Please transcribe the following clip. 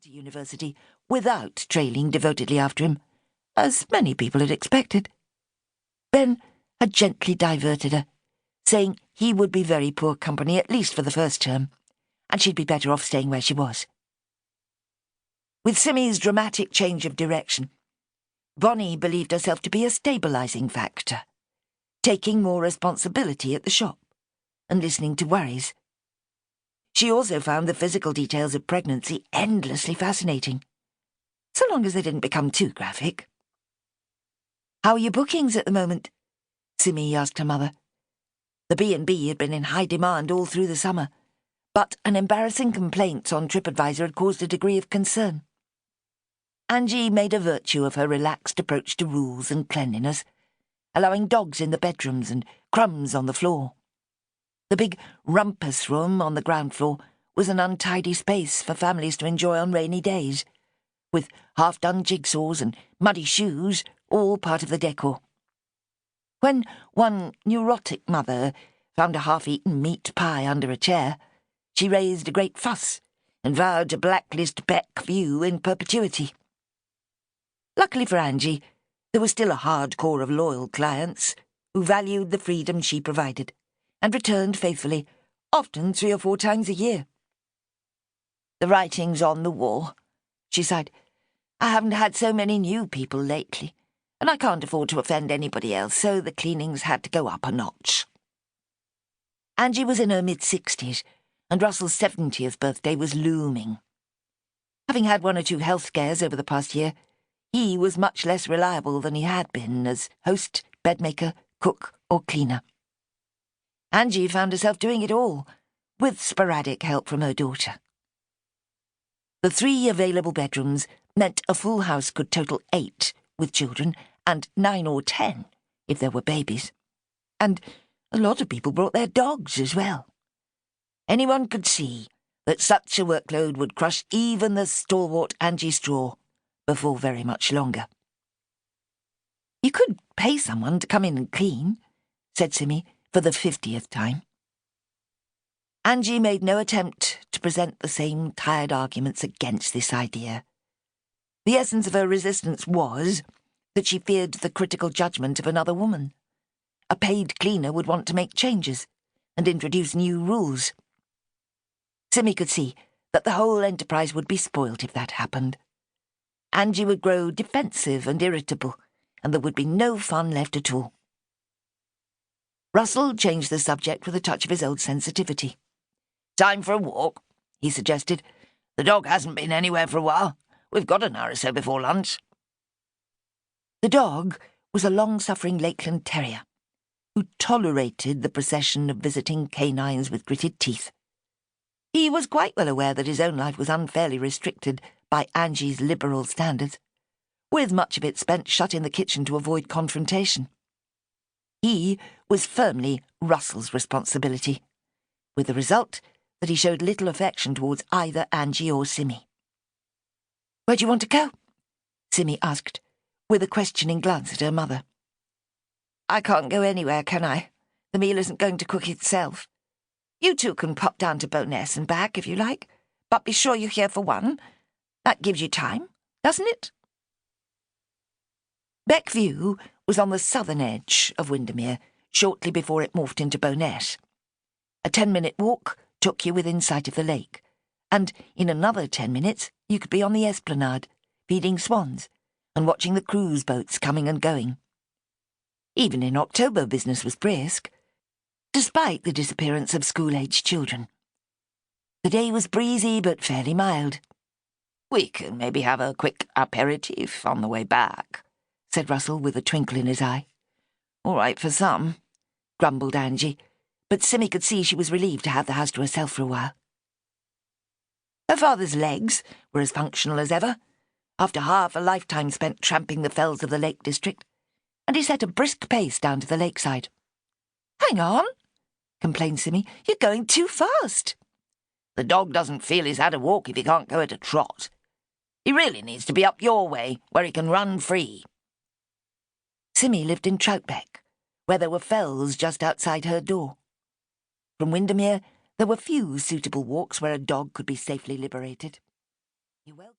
to university without trailing devotedly after him, as many people had expected. Ben had gently diverted her, saying he would be very poor company at least for the first term, and she'd be better off staying where she was. With Simmy's dramatic change of direction, Bonnie believed herself to be a stabilising factor, taking more responsibility at the shop and listening to worries. She also found the physical details of pregnancy endlessly fascinating, so long as they didn't become too graphic. "How are your bookings at the moment?" Simmy asked her mother. The B&B had been in high demand all through the summer, but an embarrassing complaint on TripAdvisor had caused a degree of concern. Angie made a virtue of her relaxed approach to rules and cleanliness, allowing dogs in the bedrooms and crumbs on the floor. The big rumpus room on the ground floor was an untidy space for families to enjoy on rainy days, with half-done jigsaws and muddy shoes, all part of the decor. When one neurotic mother found a half-eaten meat pie under a chair, she raised a great fuss and vowed to blacklist Beck View in perpetuity. Luckily for Angie, there was still a hard core of loyal clients who valued the freedom she provided and returned faithfully, often 3 or 4 times a year. "The writing's on the wall," she sighed. "I haven't had so many new people lately, and I can't afford to offend anybody else, so the cleanings had to go up a notch." Angie was in her mid-60s, and Russell's 70th birthday was looming. Having had 1 or 2 health scares over the past year, he was much less reliable than he had been as host, bedmaker, cook, or cleaner. Angie found herself doing it all, with sporadic help from her daughter. The 3 available bedrooms meant a full house could total 8 with children, and 9 or 10 if there were babies. And a lot of people brought their dogs as well. Anyone could see that such a workload would crush even the stalwart Angie Straw before very much longer. "You could pay someone to come in and clean," said Simmy for the 50th time. Angie made no attempt to present the same tired arguments against this idea. The essence of her resistance was that she feared the critical judgment of another woman. A paid cleaner would want to make changes and introduce new rules. Simmy could see that the whole enterprise would be spoilt if that happened. Angie would grow defensive and irritable, and there would be no fun left at all. Russell changed the subject with a touch of his old sensitivity. "Time for a walk," he suggested. "The dog hasn't been anywhere for a while. We've got an hour or so before lunch." The dog was a long-suffering Lakeland terrier, who tolerated the procession of visiting canines with gritted teeth. He was quite well aware that his own life was unfairly restricted by Angie's liberal standards, with much of it spent shut in the kitchen to avoid confrontation. He was firmly Russell's responsibility, with the result that he showed little affection towards either Angie or Simmy. "Where do you want to go?" Simmy asked, with a questioning glance at her mother. "I can't go anywhere, can I? The meal isn't going to cook itself. You 2 can pop down to Bowness and back if you like, but be sure you're here for 1. That gives you time, doesn't it?" Beckview was on the southern edge of Windermere, shortly before it morphed into Bowness. A 10-minute walk took you within sight of the lake, and in another 10 minutes you could be on the esplanade, feeding swans and watching the cruise boats coming and going. Even in October business was brisk, despite the disappearance of school-aged children. The day was breezy but fairly mild. "We can maybe have a quick aperitif on the way back," said Russell with a twinkle in his eye. "All right for some," grumbled Angie, but Simmy could see she was relieved to have the house to herself for a while. Her father's legs were as functional as ever, after half a lifetime spent tramping the fells of the Lake District, and he set a brisk pace down to the lakeside. "Hang on," complained Simmy. "You're going too fast." "The dog doesn't feel he's had a walk if he can't go at a trot. He really needs to be up your way, where he can run free." Simmy lived in Troutbeck, where there were fells just outside her door. From Windermere, there were few suitable walks where a dog could be safely liberated. You're welcome.